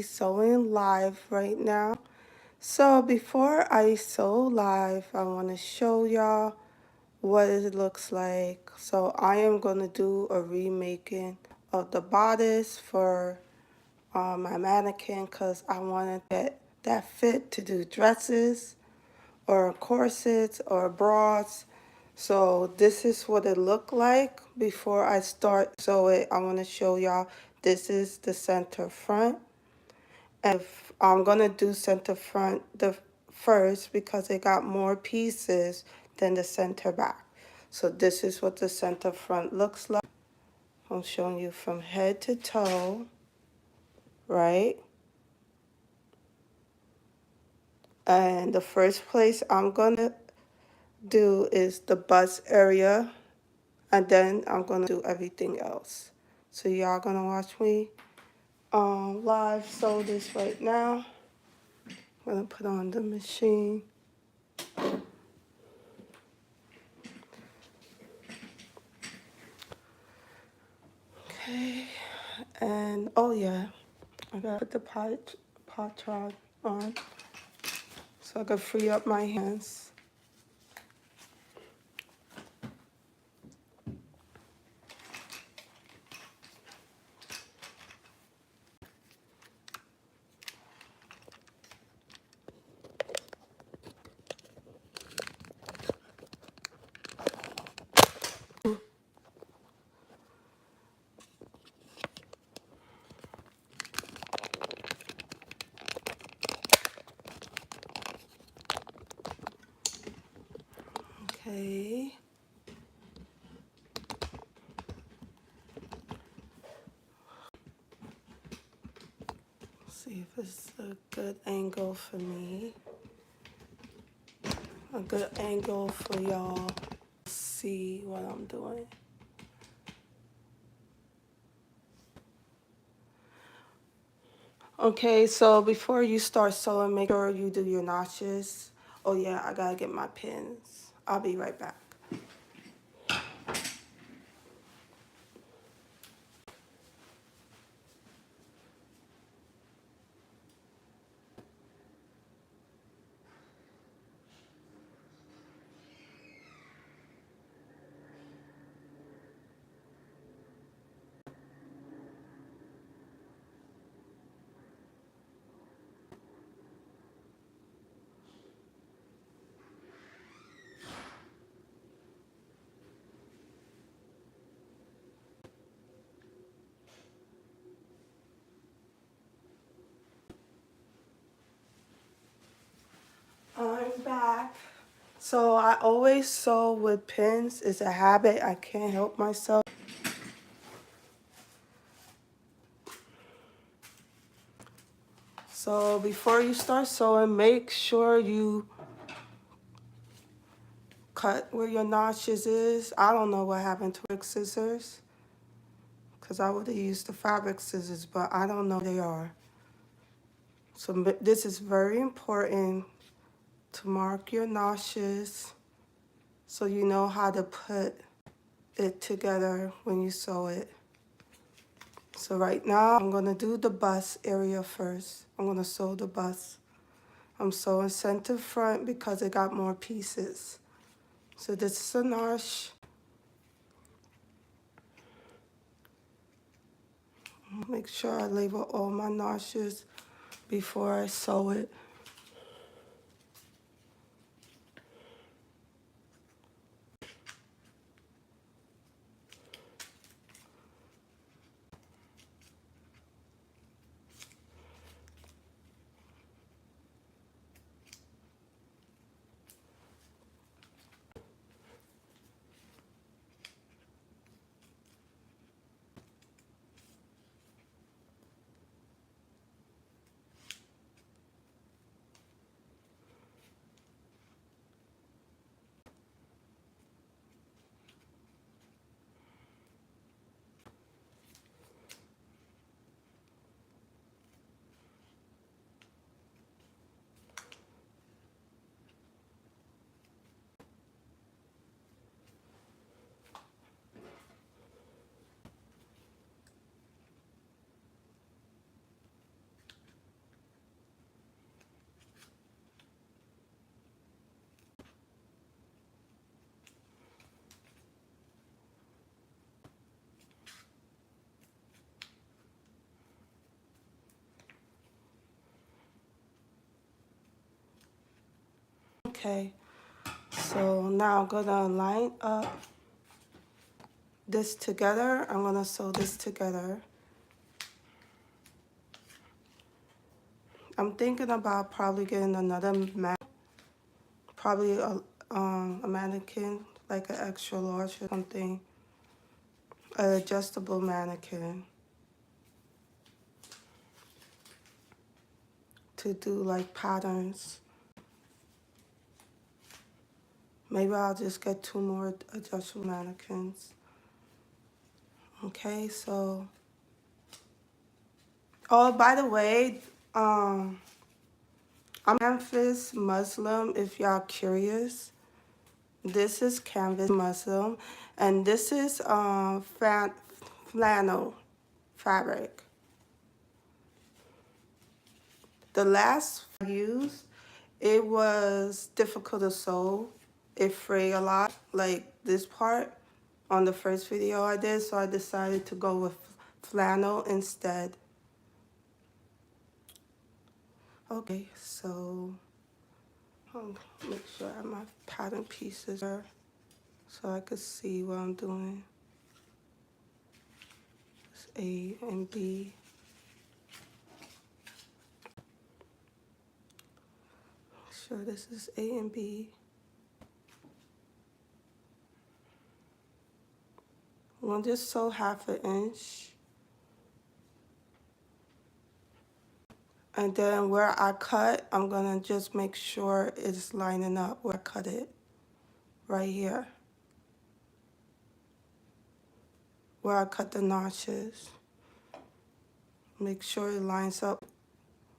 Sewing live right now. So before I sew live, I want to show y'all what it looks like. So I am going to do a remaking of the bodice for my mannequin because I wanted that fit to do dresses or corsets or bras. So this is what it looked like before I start sew it. I want to show y'all this is the center front. And if I'm gonna do center front the first because it got more pieces than the center back. So this is what the center front looks like. I'm showing you from head to toe, right? And the first place I'm gonna do is the bust area, and then I'm gonna do everything else. So y'all gonna watch me live sew this right now. I'm gonna put on the machine. Okay, and oh yeah, I gotta put the pot rod on so I can free up my hands. Okay. See if it's a good angle for me. A good angle for y'all to see what I'm doing. Okay, so before you start sewing, make sure you do your notches. Oh yeah, I gotta get my pins. I'll be right back. I'm back. So I always sew with pins. It's a habit. I can't help myself. So before you start sewing, make sure you cut where your notches is. I don't know what happened to fabric scissors because I would have used the fabric scissors, but I don't know where they are. So this is very important to mark your notches so you know how to put it together when you sew it. So right now I'm going to do the bust area first. I'm going to sew the bust. I'm sewing center front because it got more pieces. So this is a notch. Make sure I label all my notches before I sew it. Okay, so now I'm gonna line up this together. I'm gonna sew this together. I'm thinking about probably getting another probably a mannequin, like an extra large or something, an adjustable mannequin to do like patterns. Maybe I'll just get 2 more adjustable mannequins. Okay, so, oh, by the way, I'm Canvas Muslim, if y'all curious. This is Canvas Muslim, and this is flannel fabric. The last I used, it was difficult to sew. It frayed a lot, like this part on the first video I did, so I decided to go with flannel instead. Okay, so make sure I have my pattern pieces there so I could see what I'm doing. It's A and B. Sure, this is A and B. I'm gonna just sew 1/2 inch. And then where I cut, I'm gonna just make sure it's lining up where I cut it, right here, where I cut the notches. Make sure it lines up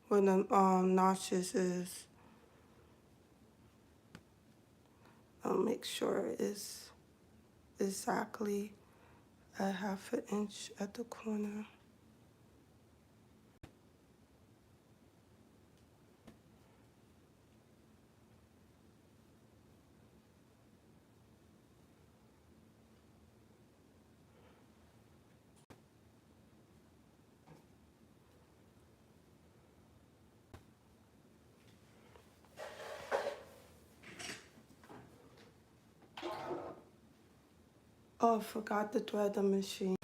where the notches is. I'll make sure it's exactly at 1/2 inch at the corner. Oh, I forgot to thread the machine.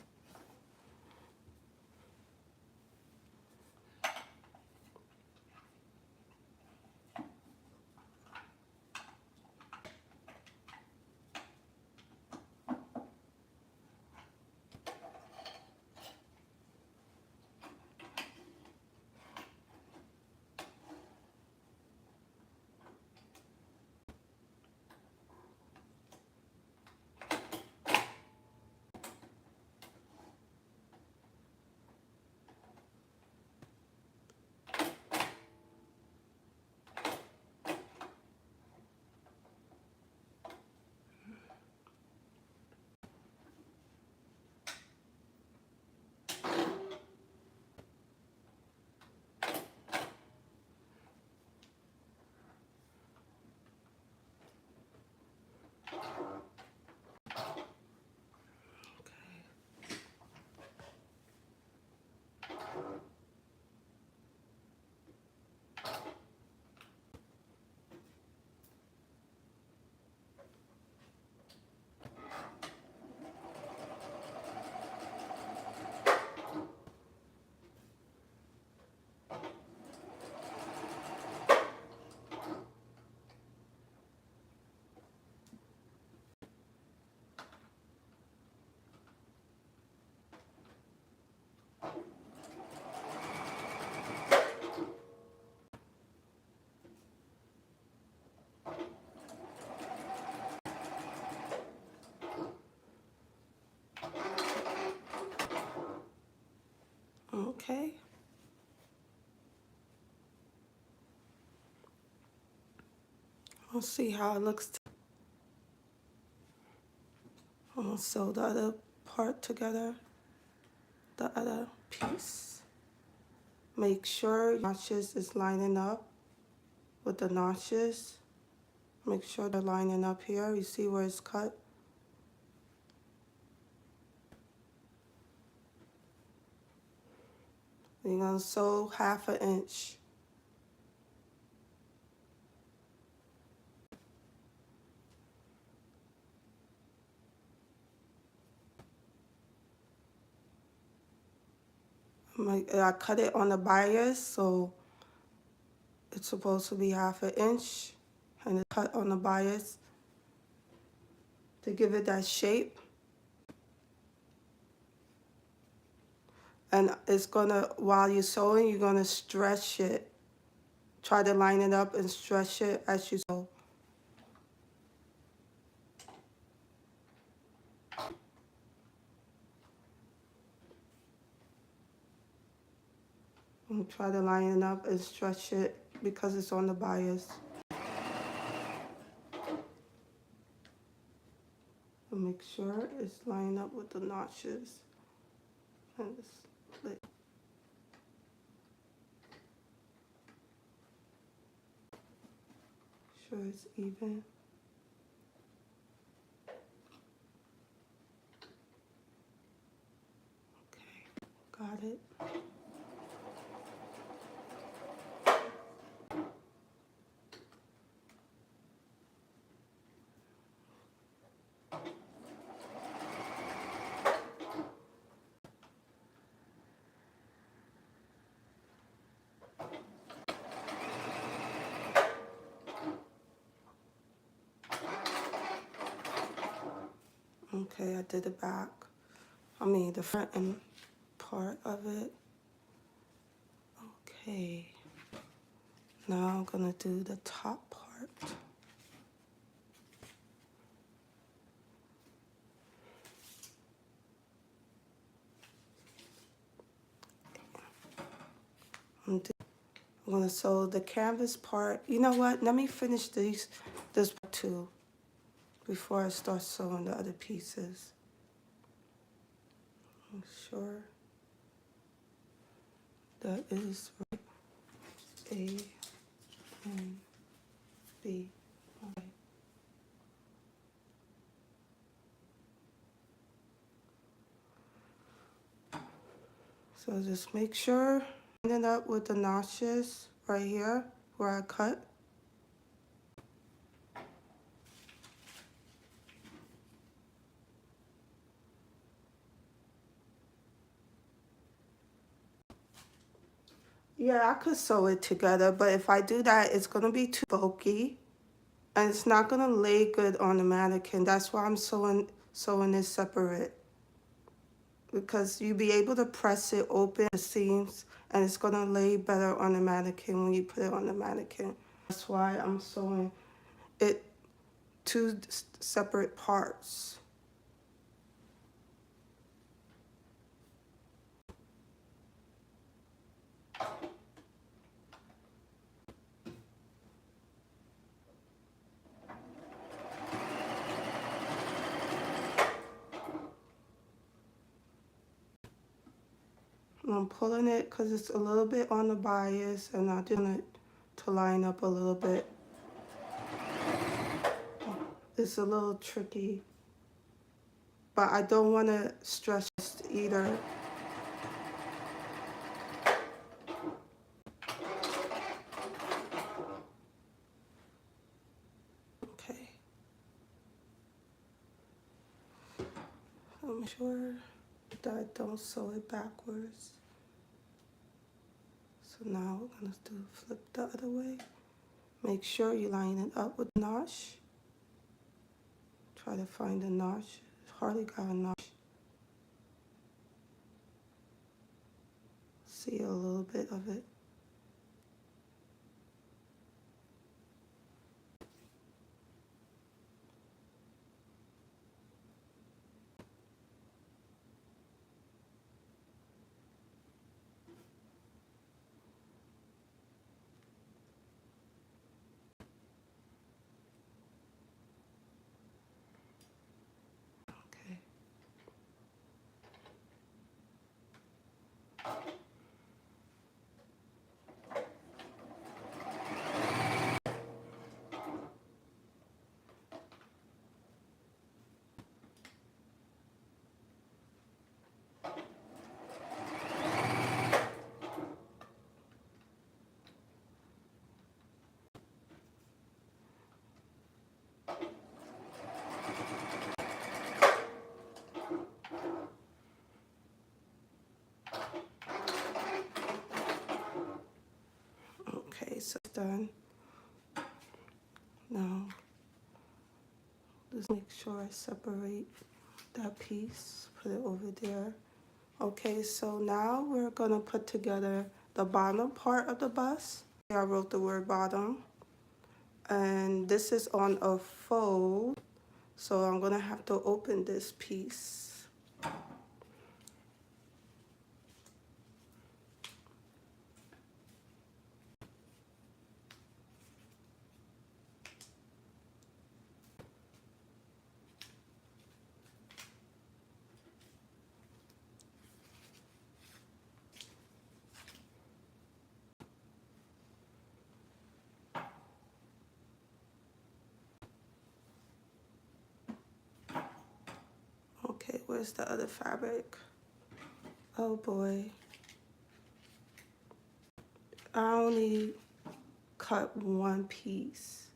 Okay. We'll see how it looks. I'm gonna sew the other part together, the other piece. Make sure notches is lining up with the notches. Make sure they're lining up here. You see where it's cut? You're gonna sew 1/2 inch. I cut it on the bias, so it's supposed to be 1/2 inch, and it's cut on the bias to give it that shape. And it's gonna, while you're sewing, you're gonna stretch it. Try to line it up and stretch it as you sew. And try to line it up and stretch it because it's on the bias. And make sure it's lined up with the notches. And it's split. Sure it's even. Okay, got it. Okay, I did the back. I mean the front end part of it. Okay. Now I'm gonna do the top part. I'm gonna sew the canvas part. You know what? Let me finish this part too before I start sewing the other pieces. I'm sure that is right. A and B. Okay. So just make sure line it up with the notches right here where I cut. Yeah, I could sew it together, but if I do that, it's gonna be too bulky and it's not gonna lay good on the mannequin. That's why I'm sewing this separate. Because you'll be able to press it open the seams and it's gonna lay better on the mannequin when you put it on the mannequin. That's why I'm sewing it two separate parts. I'm pulling it because it's a little bit on the bias and I just want it to line up a little bit. It's a little tricky, but I don't want to stretch either. Okay. I'm sure that I don't sew it backwards. So now we're gonna do flip the other way. Make sure you line it up with notch. Try to find a notch. Hardly got a notch. See a little bit of it. Okay. almost done. Now, just make sure I separate that piece, put it over there. Okay, so now we're gonna put together the bottom part of the bust. I wrote the word bottom, and this is on a fold, so I'm gonna have to open this piece. Okay, where's the other fabric? Oh boy. I only cut one piece.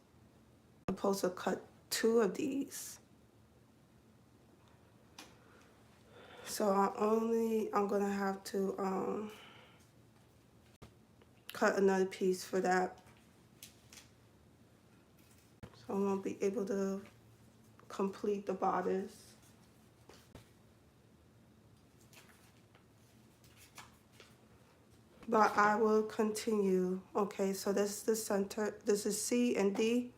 I'm supposed to cut two of these. So I'm gonna have to cut another piece for that. So I won't be able to complete the bodice. But I will continue. Okay, so this is the center. This is C and D.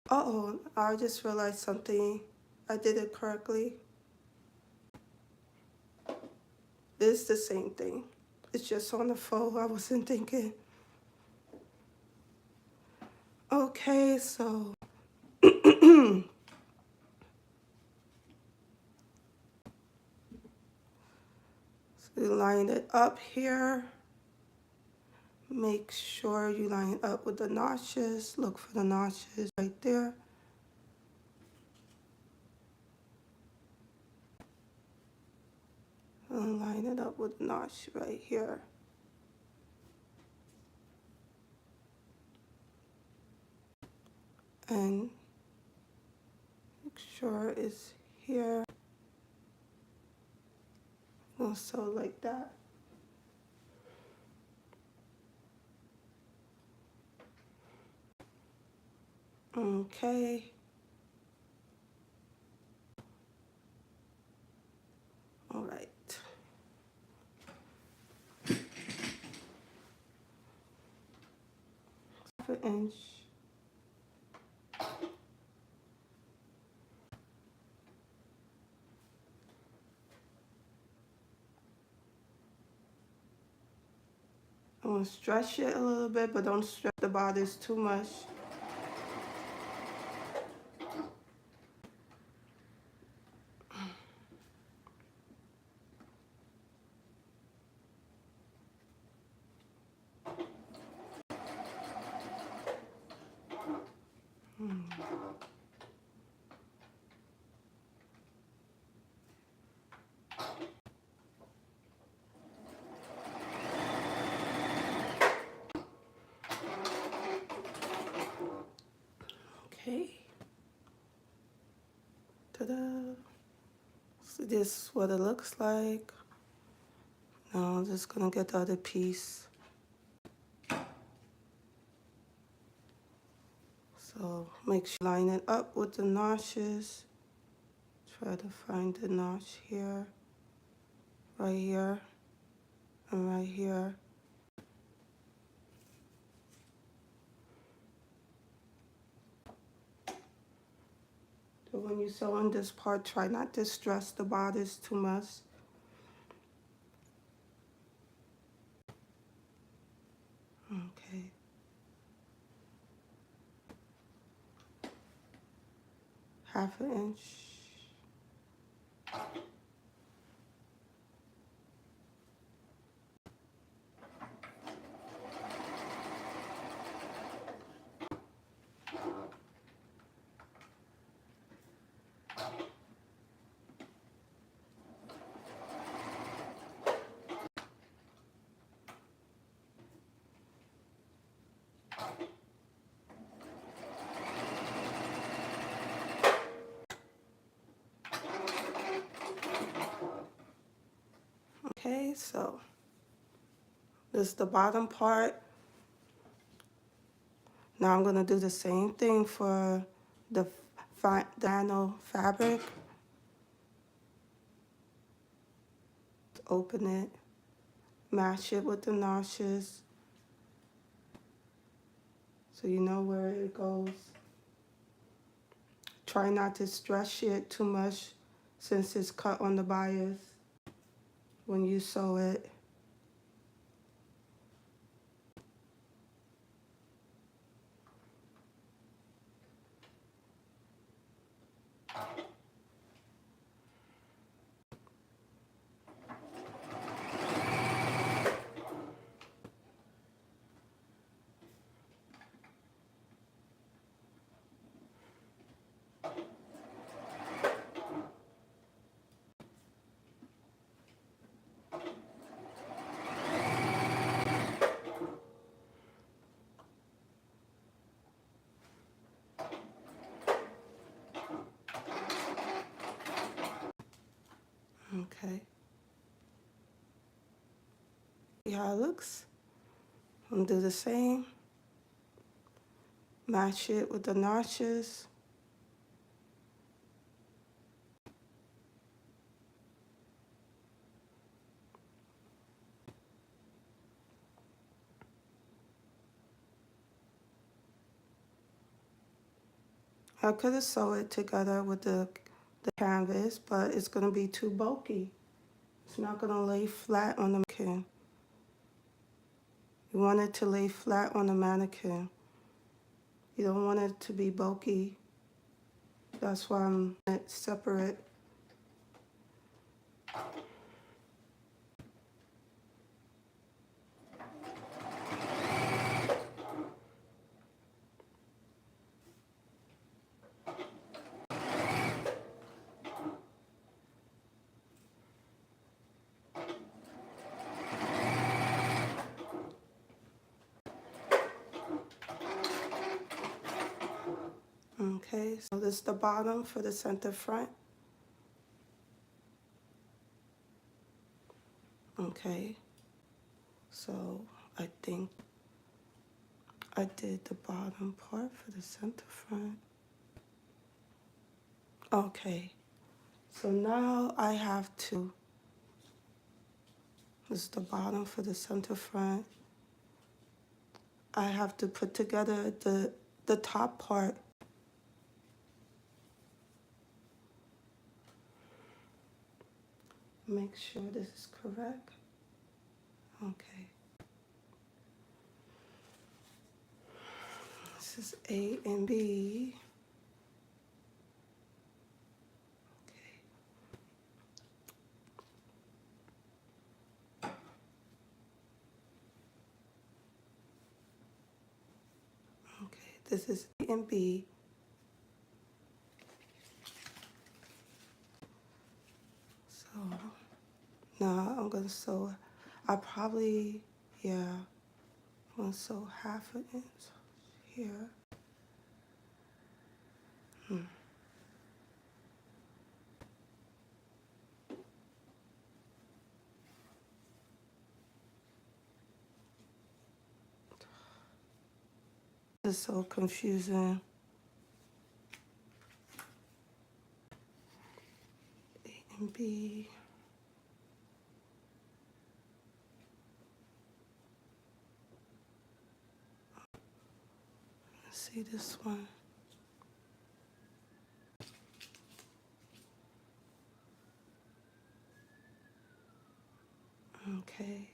Uh-oh, I just realized something. I did it correctly. It's the same thing. It's just on the fold. I wasn't thinking. Okay, so so you line it up here. Make sure you line it up with the notches. Look for the notches right there. And line it up with the notch right here. And make sure it's here. Also like that. Okay. All right. Half an inch. I'm gonna stretch it a little bit, but don't stretch the bodice too much. Okay. Ta-da. So this is what it looks like. Now I'm just gonna get the other piece. So make sure you line it up with the notches. Try to find the notch here, right here, and right here. So when you sew on this part, try not to stress the bodice too much. Okay. Half an inch. Okay, so This is the bottom part. Now I'm going to do the same thing for the nano fabric. Open it, match it with the notches so you know where it goes. Try not to stretch it too much since it's cut on the bias when you sew it. Okay. See how it looks? I'm gonna do the same. Match it with the notches. I could have sewed it together with the canvas, but it's gonna be too bulky. It's not gonna lay flat on the mannequin. You want it to lay flat on the mannequin. You don't want it to be bulky. That's why I'm separate. Okay, so this is the bottom for the center front. Okay, so I think I did the bottom part for the center front. Okay, so now I have to, this is the bottom for the center front. I have to put together the top part. Make sure this is correct. Okay. This is A and B. Okay, this is A and B. So now I'm gonna sew. I probably, yeah, I'm gonna sew half an inch here. This is so confusing. A and B. Let's see this one. Okay.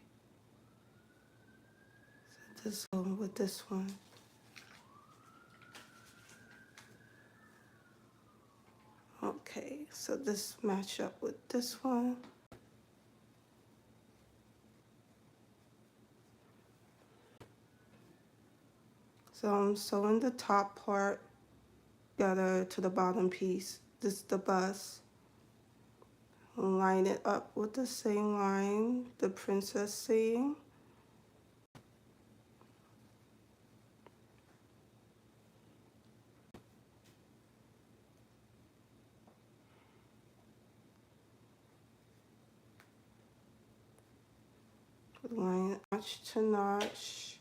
So this one with this one. Okay, so this match up with this one. So I'm sewing the top part together to the bottom piece. This is the bust. Line it up with the same line the princess seam. Line notch to notch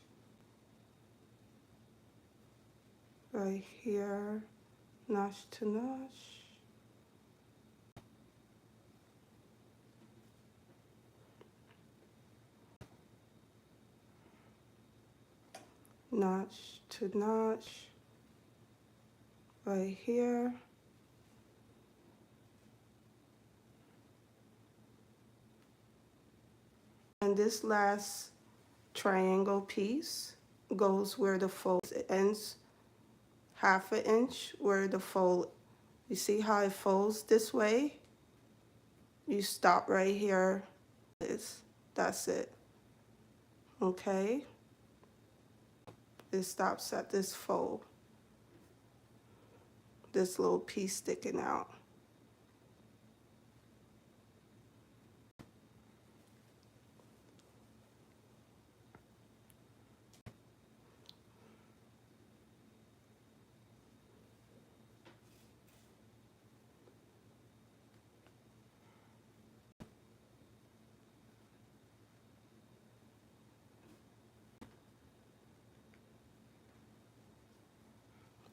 right here, notch to notch. Notch to notch right here. And this last triangle piece goes where the fold ends, half an inch where the fold, you see how it folds this way? You stop right here. That's it. Okay? It stops at this fold. This little piece sticking out.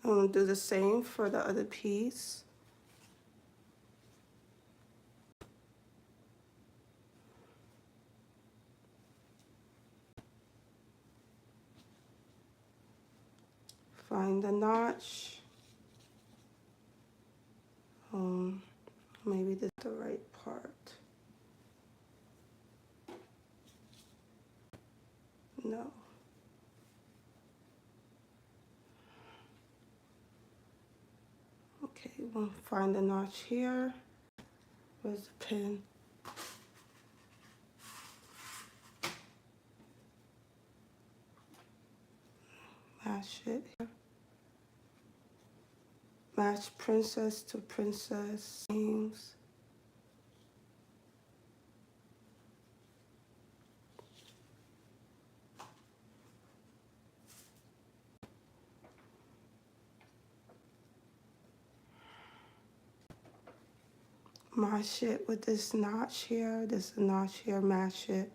I'm gonna do the same for the other piece. Find the notch. Maybe this is the right part. No. Okay, we'll find the notch here. Where's the pin? Match it here. Match princess to princess seams. Match it with this notch here. This notch here, match it.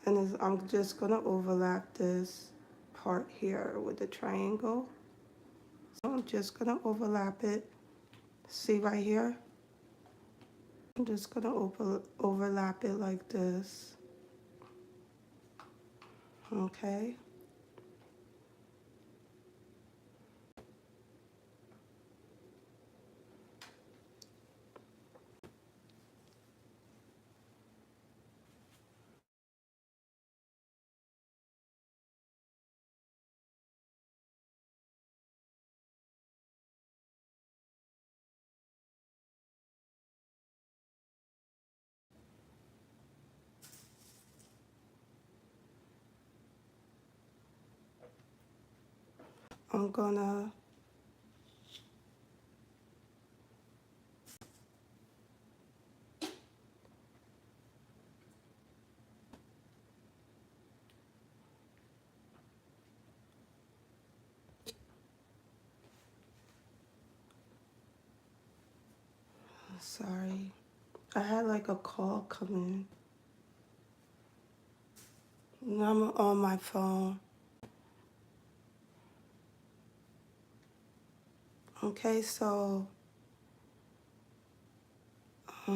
And I'm just gonna overlap this part here with the triangle. So I'm just gonna overlap it. See right here? I'm just gonna overlap it like this. Okay. I'm gonna sorry. I had like a call coming. I'm on my phone. Okay, so I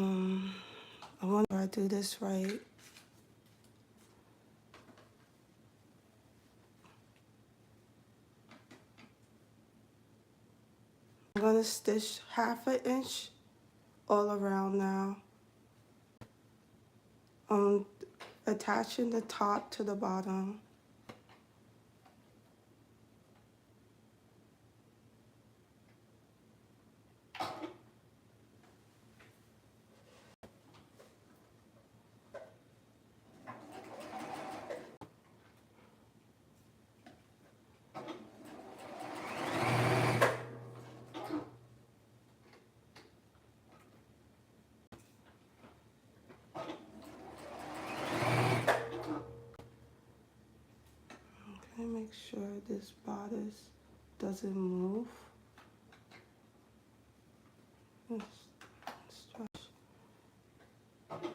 wonder if I do this right. I'm gonna stitch half an inch all around now. I'm attaching the top to the bottom. Let me make sure this bodice doesn't move. Stretch. Okay.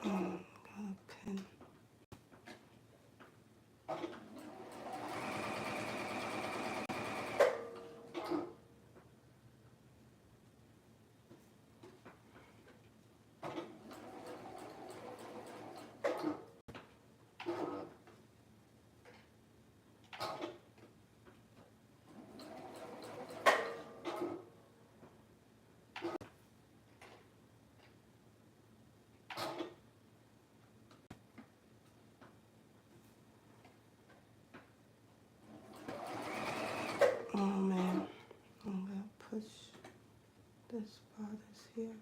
Got a pin. Oh man, I'm gonna push this bodice here.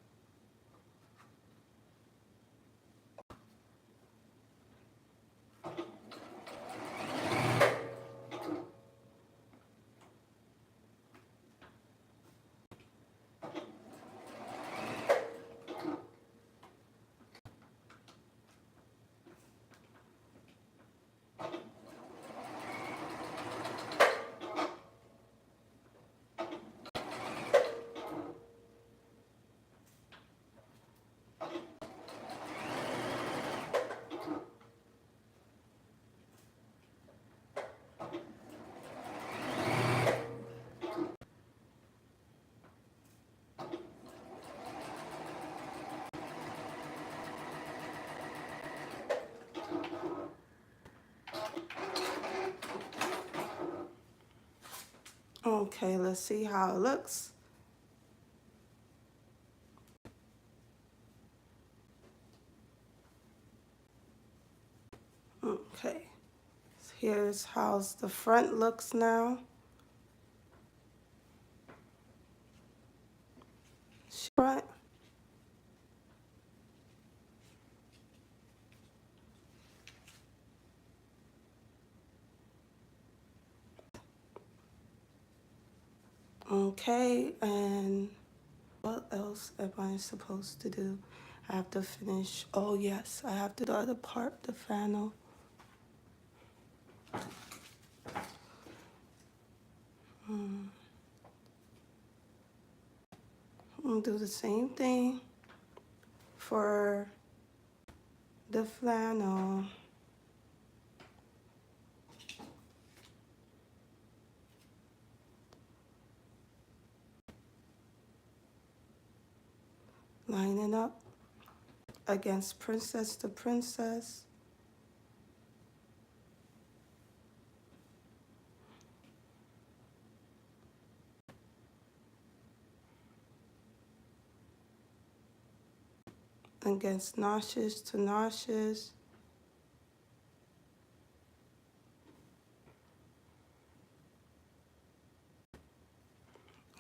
Okay, let's see how it looks. Okay, so here's how the front looks now. Front. Okay, and what else am I supposed to do? I have to finish. Oh yes, I have to do the other part, the flannel. I'm gonna do the same thing for the flannel. Line it up against princess to princess. Against notches to notches.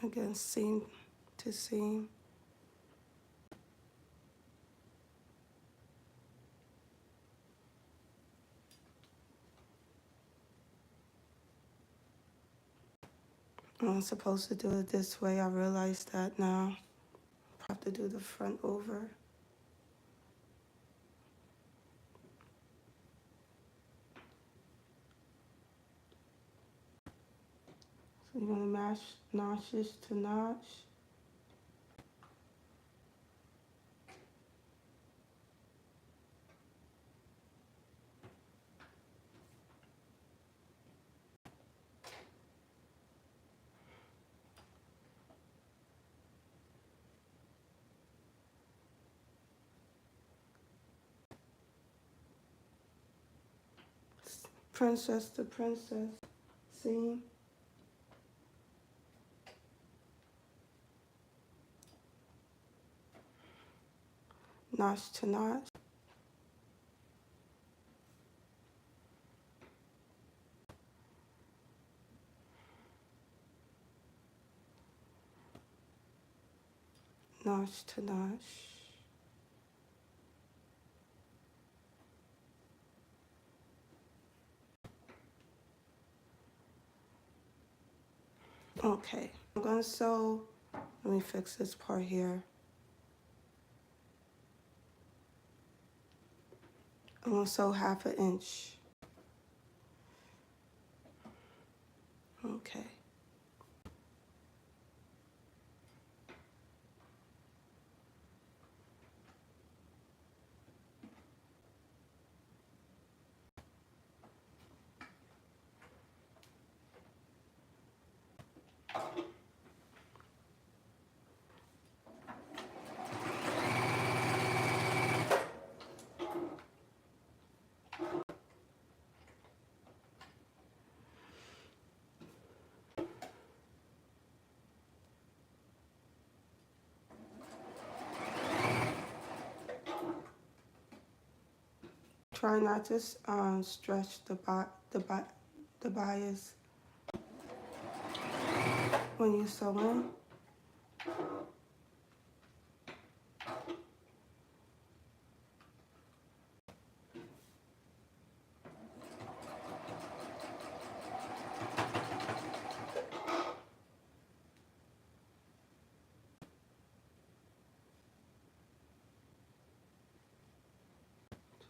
Against seam to seam. I'm supposed to do it this way. I realize that now. I have to do the front over. So you're gonna match notches to notch. Princess to princess seam. Notch to notch. notch to notch. Okay, I'm gonna sew, let me fix this part here. I'm gonna sew 1/2 inch. Okay. Try not to stretch the bias when you're sewing.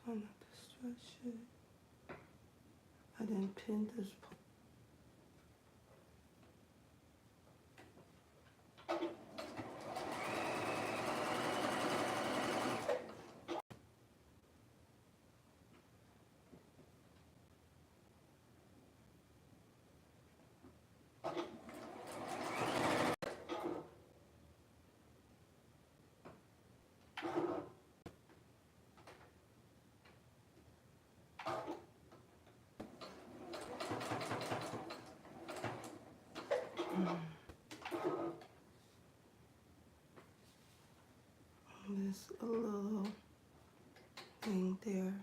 Try not to stretch it. I didn't pin this part. There's a little thing there.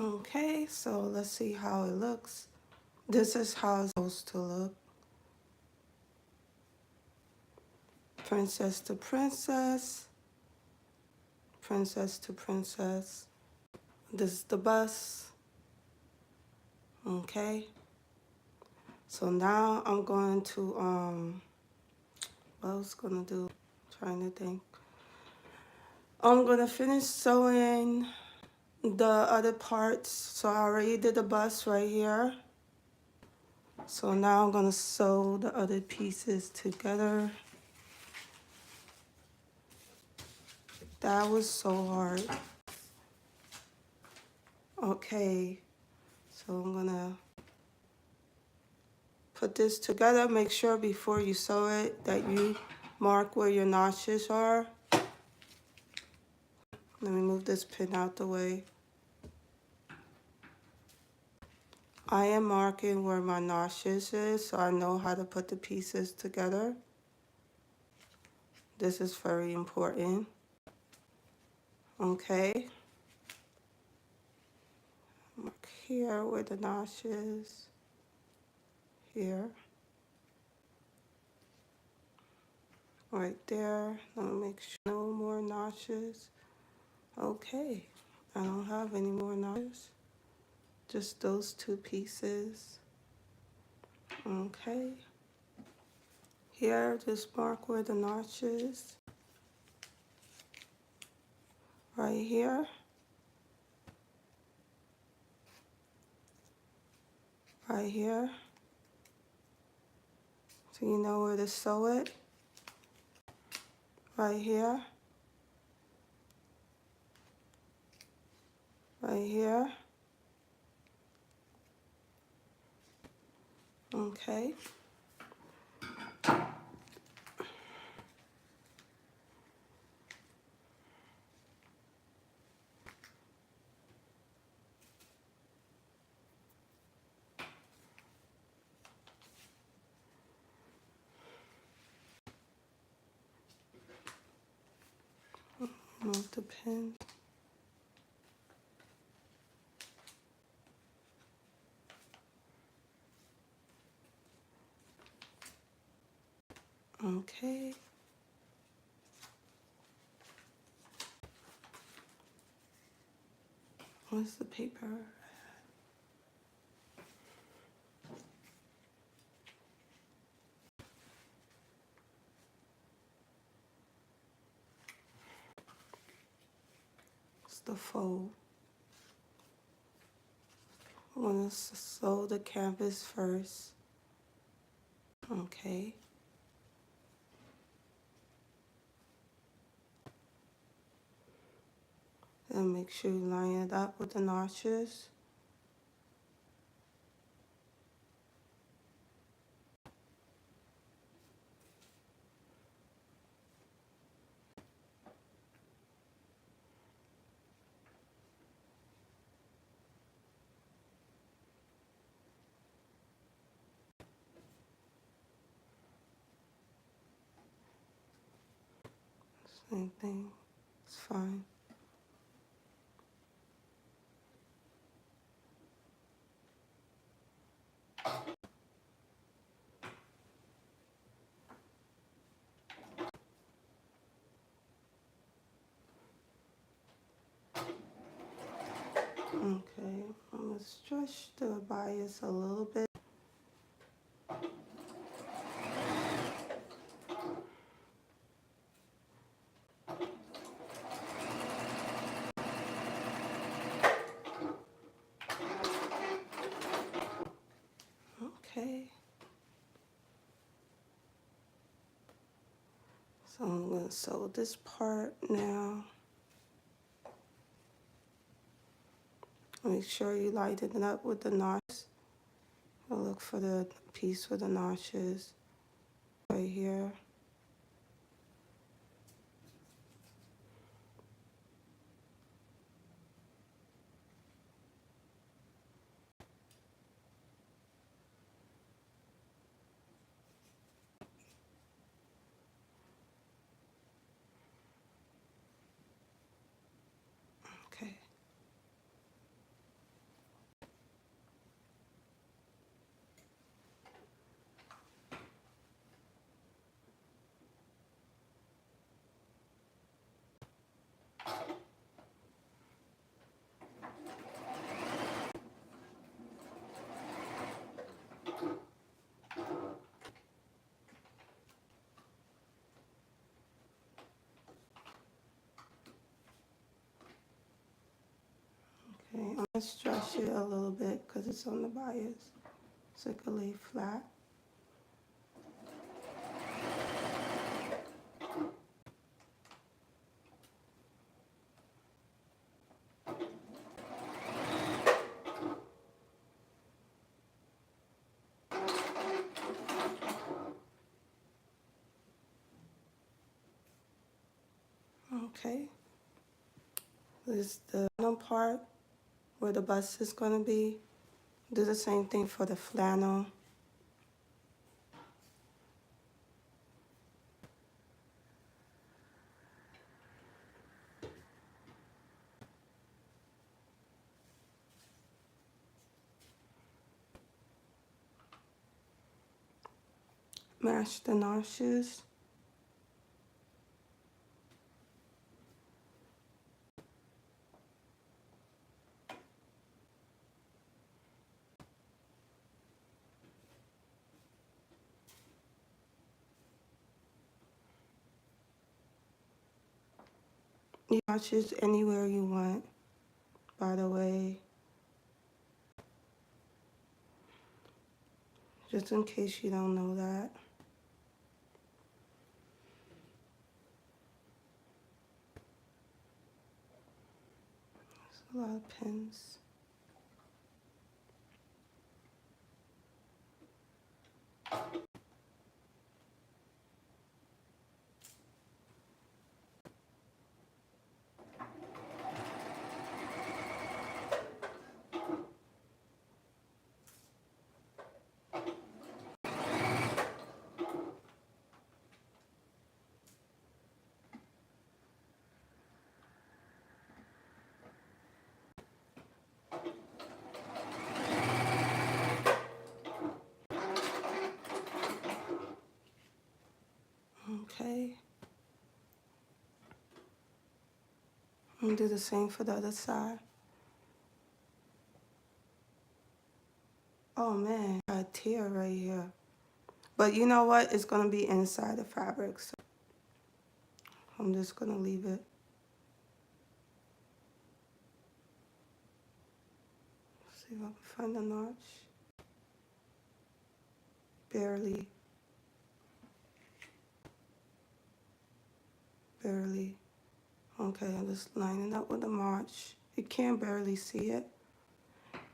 Okay, so let's see how it looks. This is how it's supposed to look. Princess to princess. Princess to princess. This is the bust. Okay. So now I'm going to, what I was gonna do, trying to think. I'm gonna finish sewing the other parts. So I already did the bust right here. So now I'm gonna sew the other pieces together. That was so hard. Okay, so I'm gonna put this together. Make sure before you sew it that you mark where your notches are. Let me move this pin out the way. I am marking where my notches is so I know how to put the pieces together. This is very important. Okay. Mark here where the notches. Here. Right there. Let me make sure no more notches. Okay. I don't have any more notches. Just those two pieces. Okay. Here, just mark where the notch is. Right here. Right here. So you know where to sew it. Right here. Right here. Okay. Move the pin. Okay. Where's the paper? It's the fold. I'm gonna sew the canvas first. Okay. And make sure you line it up with the notches. Same thing. It's fine. Okay, I'm gonna stretch the bias a little bit. Okay. So I'm gonna sew this part now. Make sure you lighten it up with the notches. I'll look for the piece with the notches right here. Okay. Okay, I'm gonna stretch it a little bit because it's on the bias, so it can lay flat. Okay, this is the bottom part where the bust is gonna be. Do the same thing for the flannel. Match the notches. You notches anywhere you want, by the way, just in case you don't know that. There's a lot of pins. Okay. I'm gonna do the same for the other side. Oh man, I got a tear right here. But you know what? It's gonna be inside the fabric, so I'm just gonna leave it. See if I can find the notch. Barely. Barely. Okay, I'm just lining up with the notch. You can barely see it.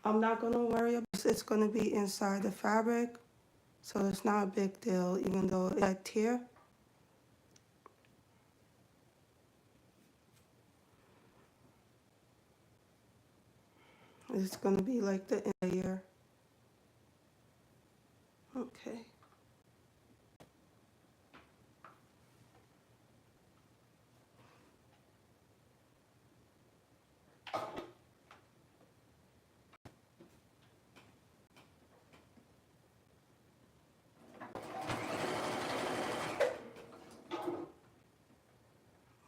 I'm not gonna worry about it. It's gonna be inside the fabric, so it's not a big deal, even though it's a tear. It's gonna be like the layer. Okay.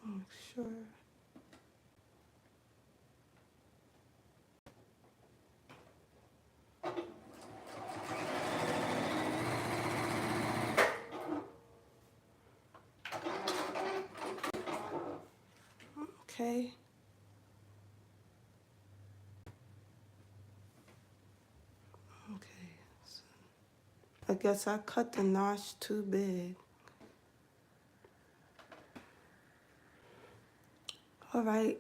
Make sure. Okay. Okay. So I guess I cut the notch too big. All right.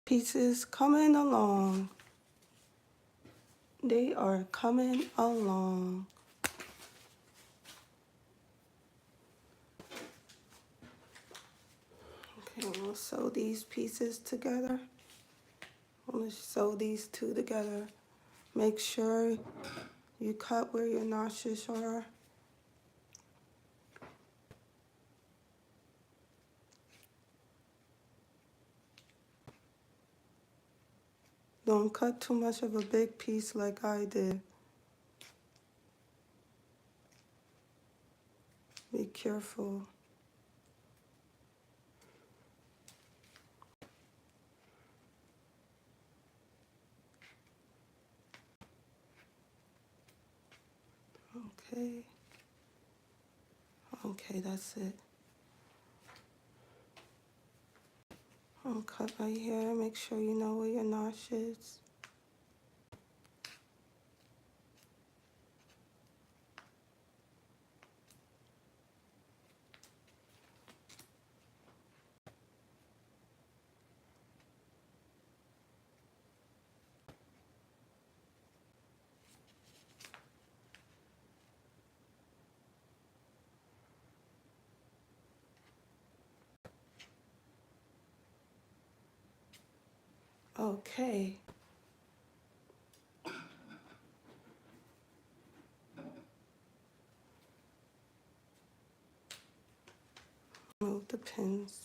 Pieces coming along. They are coming along. Okay, we'll sew these pieces together. We'll sew these two together. Make sure you cut where your notches are. Don't cut too much of a big piece like I did. Be careful. Okay. Okay, that's it. I'll cut right here. Make sure you know where your notch is. Okay. Move the pins.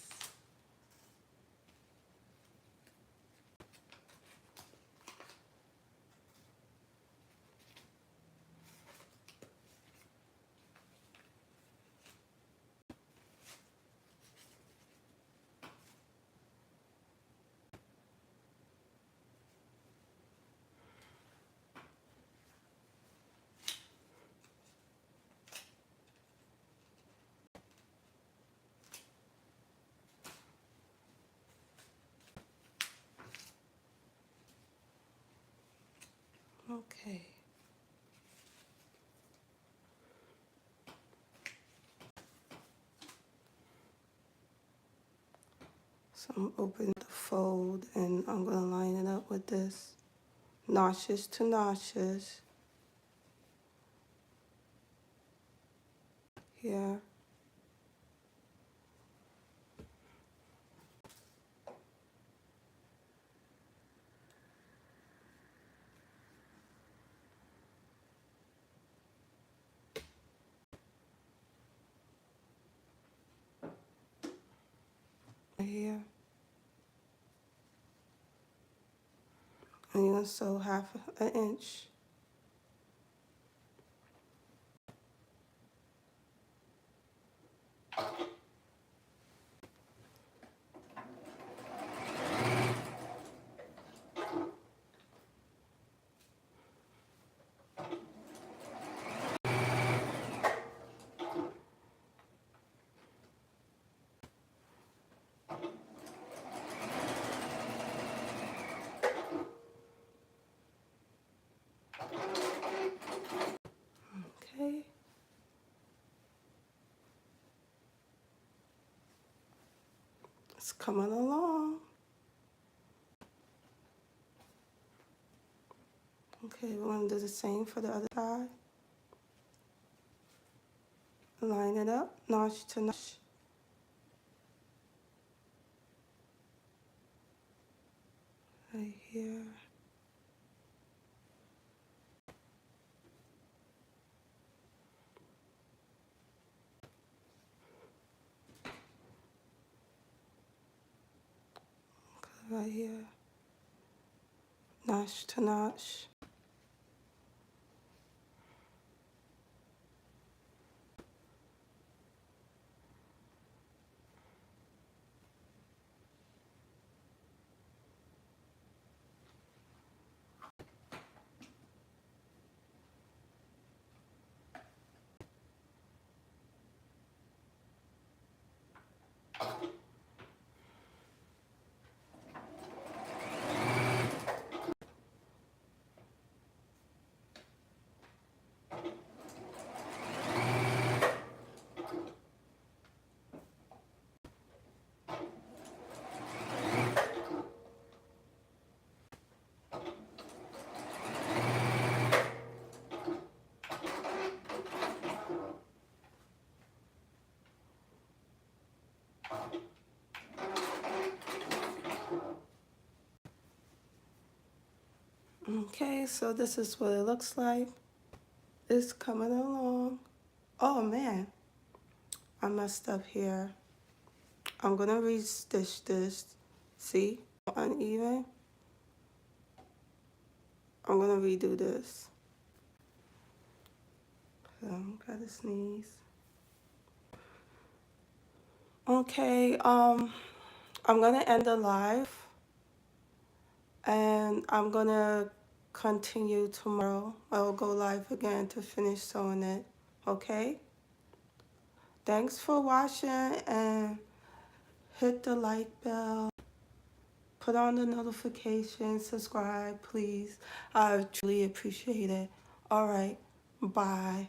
Okay. So I'm opening the fold and I'm going to line it up with this notches to notches here. Here. And you're going to sew half an inch. Okay. It's coming along. Okay, we're going to do the same for the other side. Line it up, notch to notch. Right here. Okay, right here. Notch to notch. Okay, so this is what it looks like. It's coming along. Oh man, I messed up here. I'm gonna re-stitch this. See? Uneven. I'm gonna redo this. Gotta sneeze. Okay, I'm gonna end the live and I'm gonna continue tomorrow. I'll go live again to finish sewing it. Okay? Thanks for watching and hit the like bell. Put on the notifications, subscribe, please. I truly appreciate it. All right, bye.